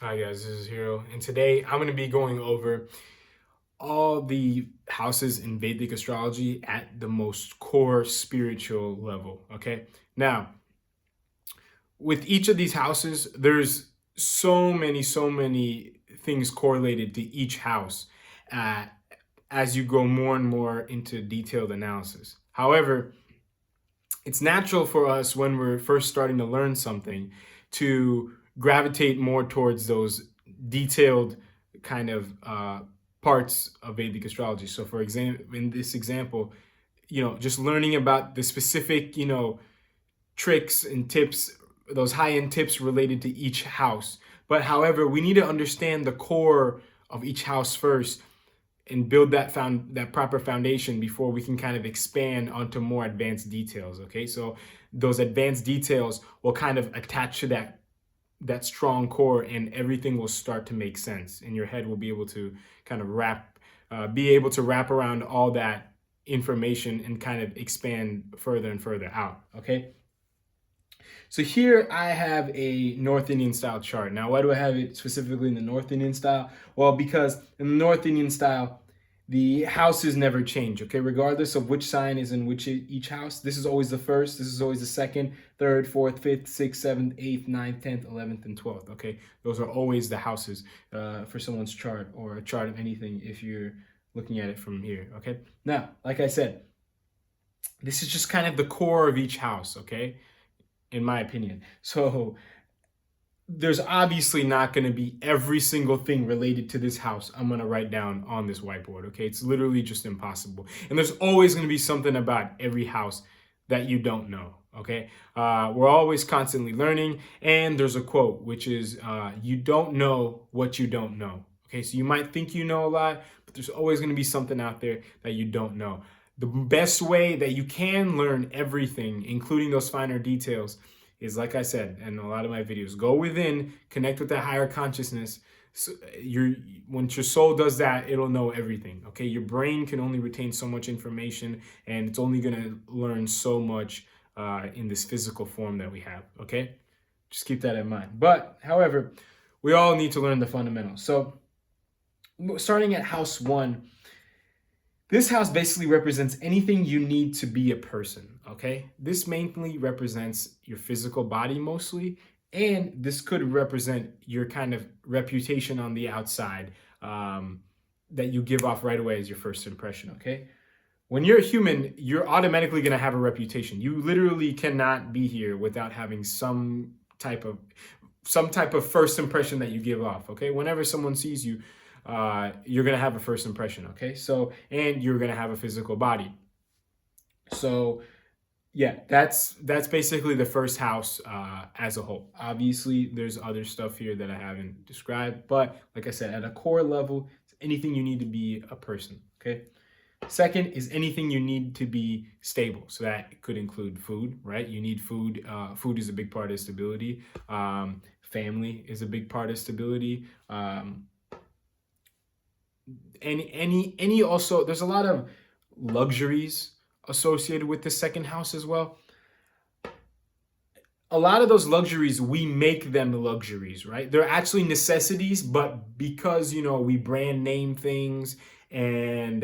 Hi guys, this is Hero, and today I'm going to be going over all the houses in Vedic astrology at the most core spiritual level. Okay, now with each of these houses, there's so many things correlated to each house uh, as you go more and more into detailed analysis. However, it's natural for us when we're first starting to learn something to gravitate more towards those detailed kind of parts of Vedic astrology. So, for example, in this example, just learning about the specific, tricks and tips, those high end tips related to each house. But however, we need to understand the core of each house first and build that proper foundation before we can kind of expand onto more advanced details. Okay, so those advanced details will kind of attach to that strong core, and everything will start to make sense, and your head will be able to kind of be able to wrap around all that information and kind of expand further and further out. Okay, so here I have a North Indian style chart. Now, why do I have it specifically in the North Indian style? Well, because in the North Indian style, the houses never change, okay? Regardless of which sign is in which each house, this is always the first, this is always the second, third, fourth, fifth, sixth, seventh, eighth, ninth, 10th, 11th, and 12th, okay? Those are always the houses for someone's chart or a chart of anything if you're looking at it from here, okay? Now, like I said, this is just kind of the core of each house, okay? In my opinion. So there's obviously not going to be every single thing related to this house I'm going to write down on this whiteboard. Okay. It's literally just impossible. And there's always going to be something about every house that you don't know. Okay. We're always constantly learning. And there's a quote, which is, you don't know what you don't know. Okay. So you might think you know a lot, but there's always going to be something out there that you don't know. The best way that you can learn everything, including those finer details, is, like I said in a lot of my videos, go within, connect with that higher consciousness. So once your soul does that, it'll know everything. Okay, your brain can only retain so much information, and it's only gonna learn so much in this physical form that we have. Okay, just keep that in mind. But however, we all need to learn the fundamentals. So starting at house one, this house basically represents anything you need to be a person, okay? This mainly represents your physical body mostly, and this could represent your kind of reputation on the outside that you give off right away as your first impression, okay? When you're a human, you're automatically going to have a reputation. You literally cannot be here without having type of some type of first impression that you give off. Okay, whenever someone sees you, you're gonna have a first impression. Okay, so and you're gonna have a physical body. So yeah, that's basically the first house as a whole. Obviously, there's other stuff here that I haven't described, but like I said, at a core level, it's anything you need to be a person. Okay. Second is anything you need to be stable. So that could include food, right? You need food. Food is a big part of stability. Family is a big part of stability. Any also, there's a lot of luxuries associated with the second house as well. A lot of those luxuries, we make them luxuries, right? They're actually necessities, but because we brand name things and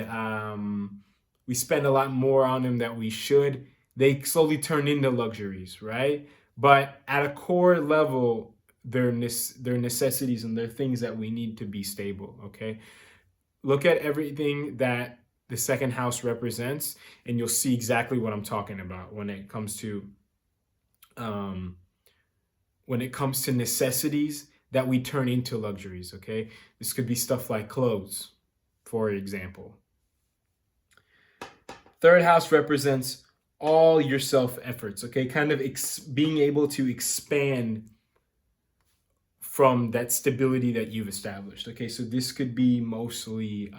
we spend a lot more on them that we should, they slowly turn into luxuries, right? But at a core level, they're necessities, and they're things that we need to be stable. Okay, look at everything that the second house represents, and you'll see exactly what I'm talking about um, when it comes to necessities that we turn into luxuries. Okay, this could be stuff like clothes, for example. Third house represents all your self efforts. Okay, kind of being able to expand from that stability that you've established. Okay, so this could be mostly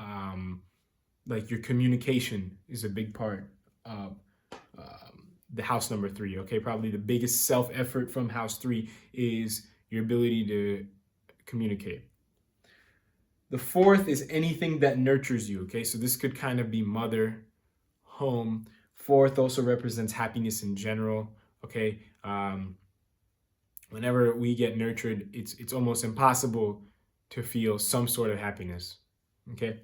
like your communication is a big part of the house number three. Okay, probably the biggest self effort from house three is your ability to communicate. The fourth is anything that nurtures you. Okay, so this could kind of be mother, home. Fourth also represents happiness in general. Okay, whenever we get nurtured, it's almost impossible to feel some sort of happiness. Okay.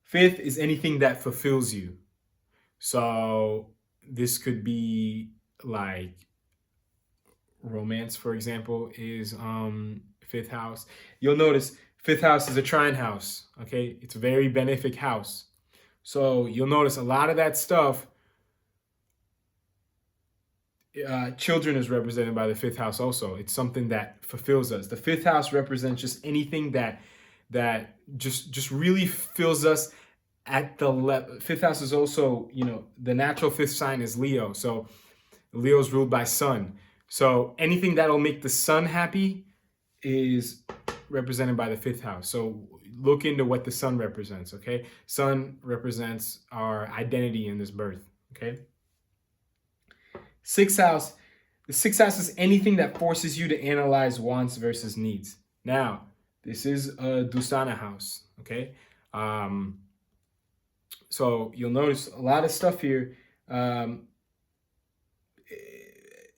Fifth is anything that fulfills you. So this could be like romance, for example, is fifth house. You'll notice fifth house is a trine house. Okay, it's a very benefic house. So you'll notice a lot of that stuff. Children is represented by the fifth house. Also, it's something that fulfills us. The fifth house represents just anything that just really fills us at the level. Fifth house is also, the natural fifth sign is Leo. So Leo's ruled by sun. So anything that'll make the sun happy is represented by the fifth house. So look into what the sun represents, okay? Sun represents our identity in this birth, okay? Sixth house. The sixth house is anything that forces you to analyze wants versus needs. Now, this is a Dusana house, okay? So you'll notice a lot of stuff here.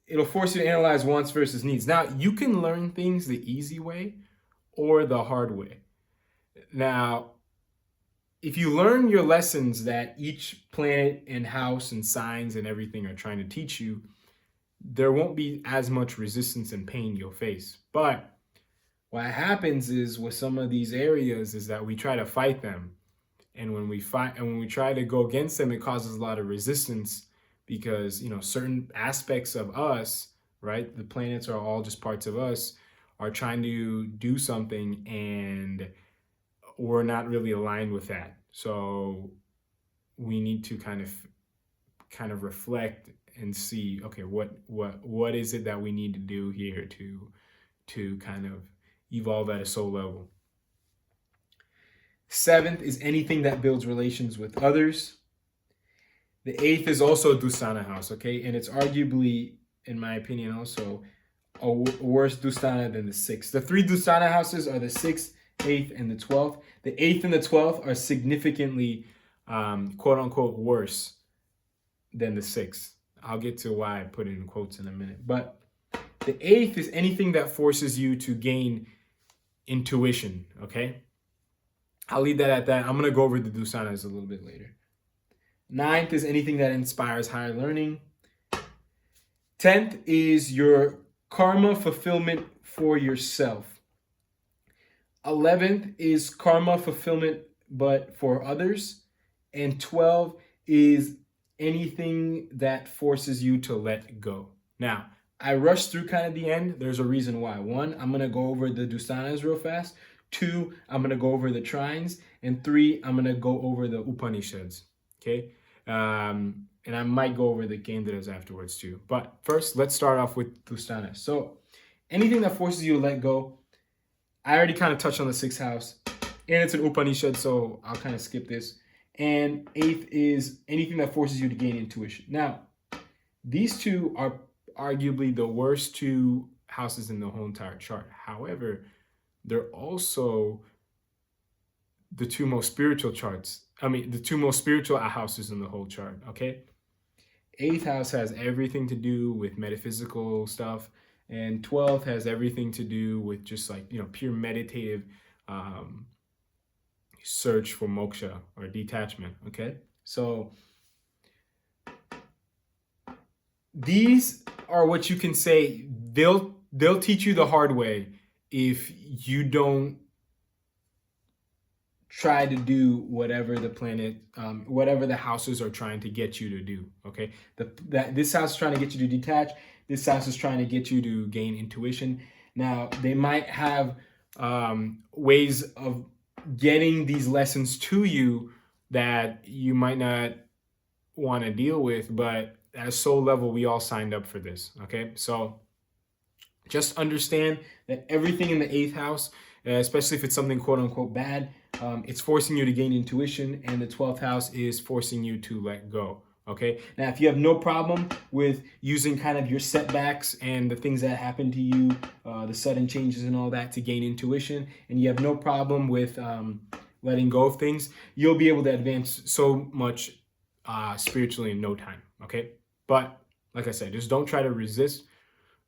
It'll force you to analyze wants versus needs. Now, you can learn things the easy way or the hard way. Now, if you learn your lessons that each planet and house and signs and everything are trying to teach you, there won't be as much resistance and pain you'll face. But what happens is with some of these areas is that we try to fight them. And when we try to go against them, it causes a lot of resistance because, certain aspects of us, right? The planets are all just parts of us, are trying to do something and we're not really aligned with that. So we need to kind of reflect and see, okay, what is it that we need to do here to kind of evolve at a soul level. Seventh is anything that builds relations with others. The eighth is also Dusana house, okay? And it's arguably, in my opinion, also a worse Dusana than the sixth. The three Dusana houses are the sixth, eighth, and the 12th. The eighth and the 12th are significantly, quote unquote, worse than the sixth. I'll get to why I put it in quotes in a minute. But the eighth is anything that forces you to gain intuition, okay? I'll leave that at that. I'm going to go over the Dusanas a little bit later. Ninth is anything that inspires higher learning. 10th is your karma fulfillment for yourself. 11th is karma fulfillment but for others. And 12 is anything that forces you to let go. Now, I rushed through kind of the end. There's a reason why. One, I'm going to go over the Dusanas real fast. 2, I'm going to go over the trines. And 3, I'm going to go over the Upanishads. Okay? And I might go over the Kendras afterwards too. But first, let's start off with Dusana. So anything that forces you to let go, I already kind of touched on the 6th house. And it's an Upanishad, so I'll kind of skip this. And 8th is anything that forces you to gain intuition. Now, these two are arguably the worst 2 houses in the whole entire chart. However, they're also the 2 most spiritual the 2 most spiritual houses in the whole chart, okay? 8th house has everything to do with metaphysical stuff, and 12th has everything to do with just like, pure meditative search for moksha or detachment, okay? So these are what you can say, they'll teach you the hard way if you don't try to do whatever the planet, whatever the houses are trying to get you to do, okay? This house is trying to get you to detach. This house is trying to get you to gain intuition. Now, they might have ways of getting these lessons to you that you might not want to deal with, but at a soul level, we all signed up for this, okay? So just understand that everything in the 8th house, especially if it's something quote unquote bad, it's forcing you to gain intuition, and the 12th house is forcing you to let go, okay? Now, if you have no problem with using kind of your setbacks and the things that happen to you, the sudden changes and all that to gain intuition, and you have no problem with letting go of things, you'll be able to advance so much spiritually in no time, okay? But like I said, just don't try to resist.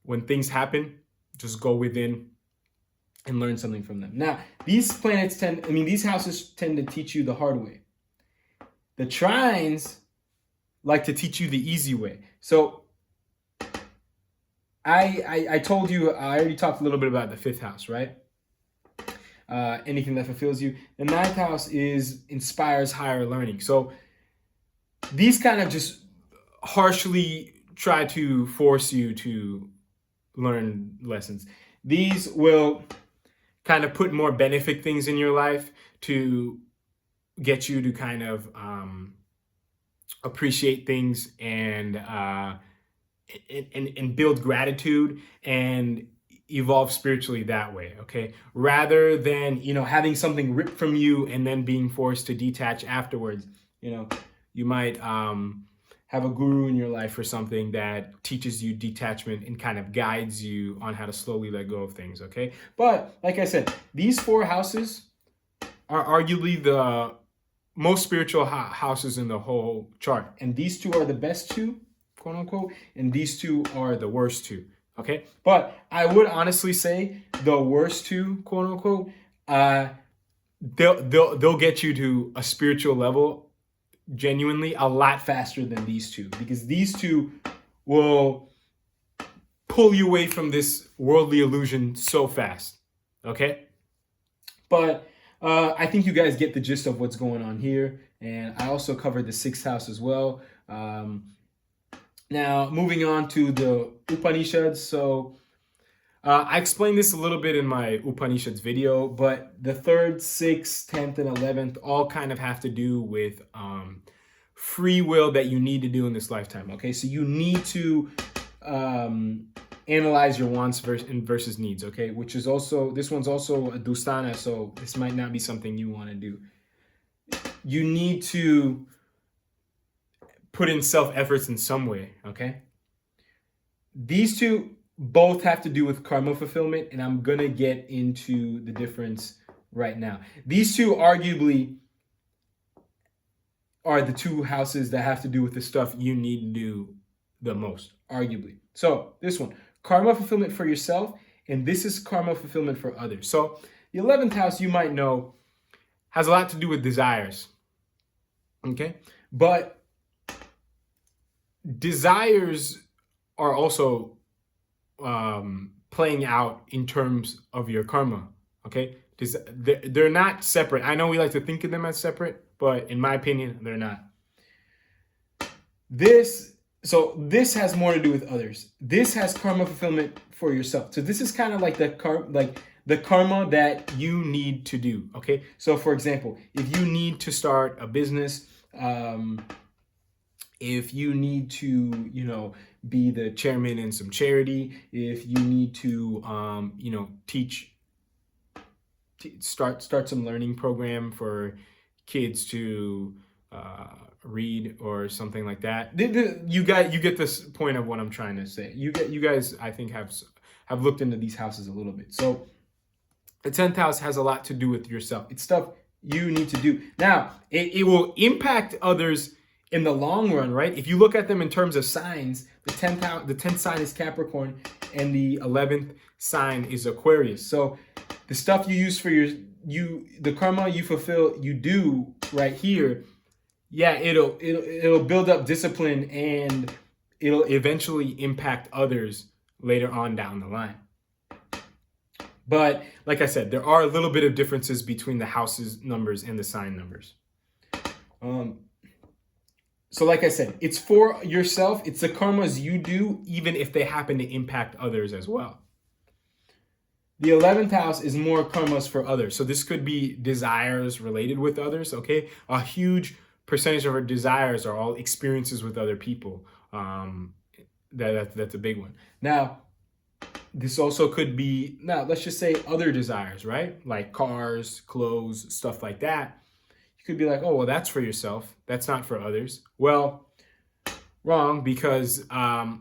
when things happen, just go within and learn something from them. Now, these these houses tend to teach you the hard way. The trines like to teach you the easy way. So I told you, I already talked a little bit about the 5th house, right? Anything that fulfills you. The 9th house inspires higher learning. So these kind of just harshly try to force you to learn lessons. These will kind of put more benefit things in your life to get you to kind of appreciate things and build gratitude and evolve spiritually that way, okay? Rather than, having something ripped from you and then being forced to detach afterwards. You might have a guru in your life or something that teaches you detachment and kind of guides you on how to slowly let go of things, okay? But like I said, these 4 houses are arguably the most spiritual houses in the whole chart. And these 2 are the best 2, quote unquote, and these 2 are the worst 2, okay? But I would honestly say the worst 2, quote unquote, they'll get you to a spiritual level genuinely a lot faster than these 2, because these 2 will pull you away from this worldly illusion so fast, okay? But I think you guys get the gist of what's going on here, and I also covered the 6th house as well. Now, moving on to the Upanishads. So I explained this a little bit in my Upanishads video, but the 3rd, 6th, 10th, and 11th all kind of have to do with free will that you need to do in this lifetime, okay? So you need to analyze your wants versus needs, okay? This one's also a Dustana, so this might not be something you want to do. You need to put in self-efforts in some way, okay? These 2 both have to do with karma fulfillment, and I'm going to get into the difference right now. These 2 arguably are the 2 houses that have to do with the stuff you need to do the most, arguably. So this one, karma fulfillment for yourself, and this is karma fulfillment for others. So the 11th house, you might know, has a lot to do with desires, okay? But desires are also playing out in terms of your karma, okay? They're not separate. I know we like to think of them as separate, but in my opinion, they're not. This has more to do with others. This has karma fulfillment for yourself. So this is kind of like the karma that you need to do, okay? So for example, if you need to start a business, if you need to, be the chairman in some charity, if you need to, start some learning program for kids to read or something like that. You get this point of what I'm trying to say. You guys, I think, have looked into these houses a little bit. So the 10th house has a lot to do with yourself. It's stuff you need to do. Now, it will impact others in the long run, right? If you look at them in terms of signs, the 10th sign is Capricorn and the 11th sign is Aquarius. So the stuff you use for the karma you fulfill, you do right here, yeah, it'll build up discipline and it'll eventually impact others later on down the line. But like I said, there are a little bit of differences between the houses numbers and the sign numbers. So like I said, it's for yourself. It's the karmas you do, even if they happen to impact others as well. The 11th house is more karmas for others. So this could be desires related with others, okay? A huge percentage of our desires are all experiences with other people. That's a big one. Now, this also could be, let's just say other desires, right? Like cars, clothes, stuff like that. You could be like, oh, well, that's for yourself. That's not for others. Well, wrong, because our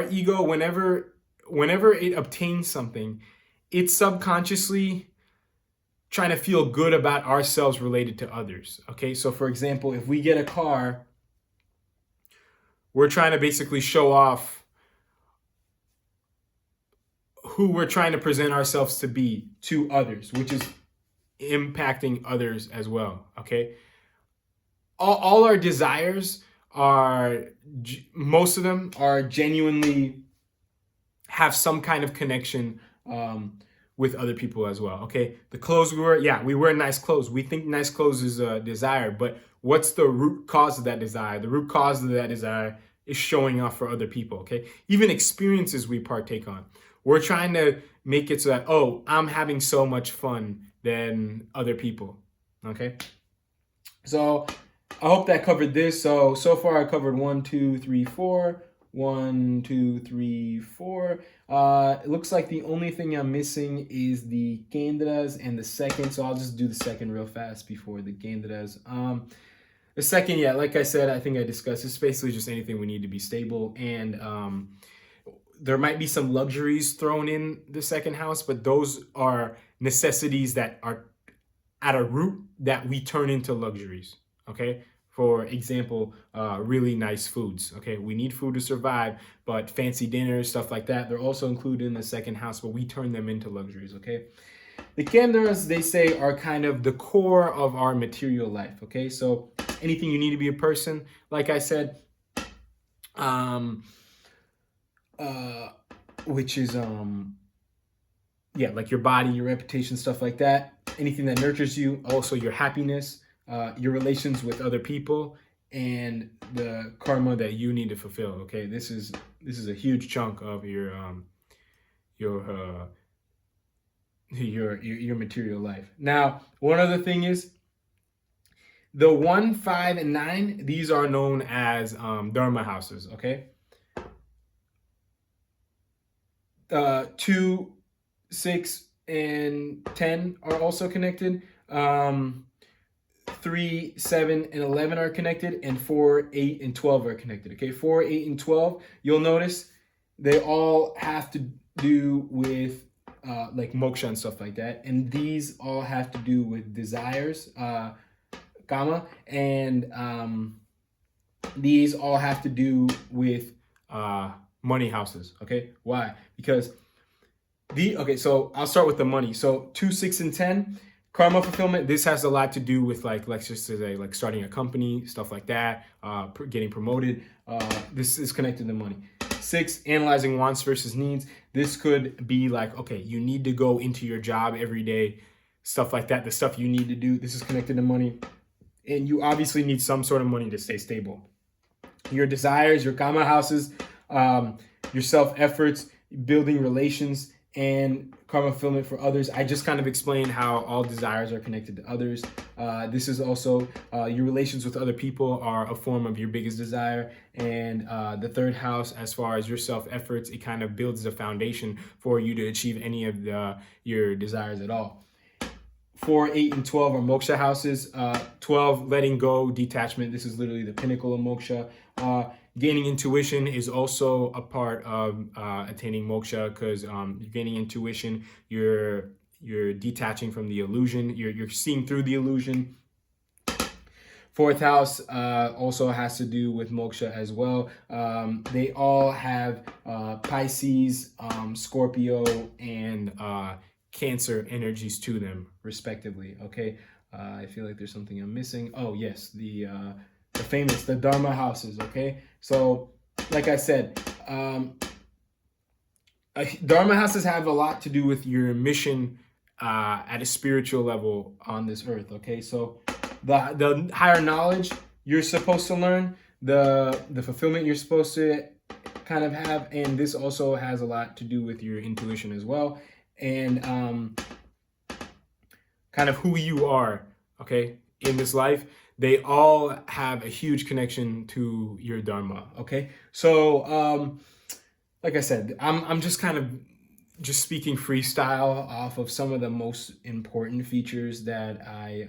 ego, whenever it obtains something, it's subconsciously trying to feel good about ourselves related to others. Okay, so for example, if we get a car, we're trying to basically show off who we're trying to present ourselves to be to others, which is impacting others as well. Okay. All our desires are, most of them are genuinely have some kind of connection with other people as well. Okay. The clothes we wear, yeah, we wear nice clothes. We think nice clothes is a desire, but what's the root cause of that desire? The root cause of that desire is showing off for other people. Okay. Even experiences we partake on. We're trying to make it so that, oh, I'm having so much fun than other people. Okay. So I hope that covered this. So far I covered 1, 2, 3, 4. 1, 2, 3, 4. It looks like the only thing I'm missing is the Kendras and the second. So I'll just do the second real fast before the Kendras. The second, yeah, like I said, I think I discussed, it's basically just anything we need to be stable. And there might be some luxuries thrown in the second house, but those are necessities that are at a root that we turn into luxuries. Okay. For example, really nice foods. Okay, we need food to survive, but fancy dinners, stuff like that, they're also included in the second house, but we turn them into luxuries. Okay, the Kendras, they say, are kind of the core of our material life. Okay, so anything you need to be a person, like I said, which is yeah, like your body, your reputation, stuff like that. Anything that nurtures you, also your happiness. Your relations with other people, and the karma that you need to fulfill. Okay, this is a huge chunk of your material life. Now, one other thing is the 1, 5, and 9. These are known as dharma houses. Okay, 2, 6, and 10 are also connected. 3, 7, and 11 are connected, and 4, 8, and 12 are connected. Okay, 4, 8, and 12, you'll notice they all have to do with like moksha and stuff like that. And these all have to do with desires, kama, and these all have to do with money houses. Okay, why? Because so I'll start with the money. So 2, 6, and 10. Karma fulfillment, this has a lot to do with, like, let's just say, like starting a company, stuff like that, getting promoted. This is connected to money. 6, analyzing wants versus needs. This could be like, okay, you need to go into your job every day, stuff like that, the stuff you need to do. This is connected to money. And you obviously need some sort of money to stay stable. Your desires, your kama houses, your self-efforts, building relations, and karma fulfillment for others. I just kind of explained how all desires are connected to others. This is also your relations with other people are a form of your biggest desire. And the third house, as far as your self-efforts, it kind of builds the foundation for you to achieve any of your desires at all. 4, 8, and 12 are moksha houses. 12, letting go, detachment. This is literally the pinnacle of moksha. Gaining intuition is also a part of attaining moksha, because you're gaining intuition, you're detaching from the illusion, you're seeing through the illusion. 4th house also has to do with moksha as well. They all have Pisces, Scorpio, and Cancer energies to them, respectively. Okay, I feel like there's something I'm missing. Oh yes, the famous, the dharma houses. Okay, so like I said, dharma houses have a lot to do with your mission at a spiritual level on this earth. Okay, so the higher knowledge you're supposed to learn, the fulfillment you're supposed to kind of have, and this also has a lot to do with your intuition as well, and kind of who you are, okay, in this life. They all have a huge connection to your dharma. Okay, so like I said, I'm just kind of just speaking freestyle off of some of the most important features that I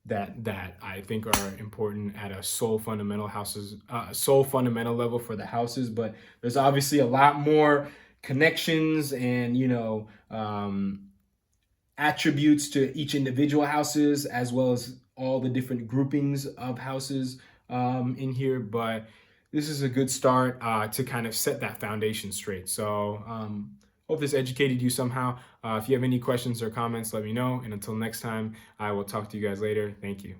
that I think are important at a soul fundamental level for the houses. But there's obviously a lot more connections and attributes to each individual houses, as well as all the different groupings of houses in here. But this is a good start to kind of set that foundation straight. So hope this educated you somehow. If you have any questions or comments, let me know. And until next time, I will talk to you guys later. Thank you.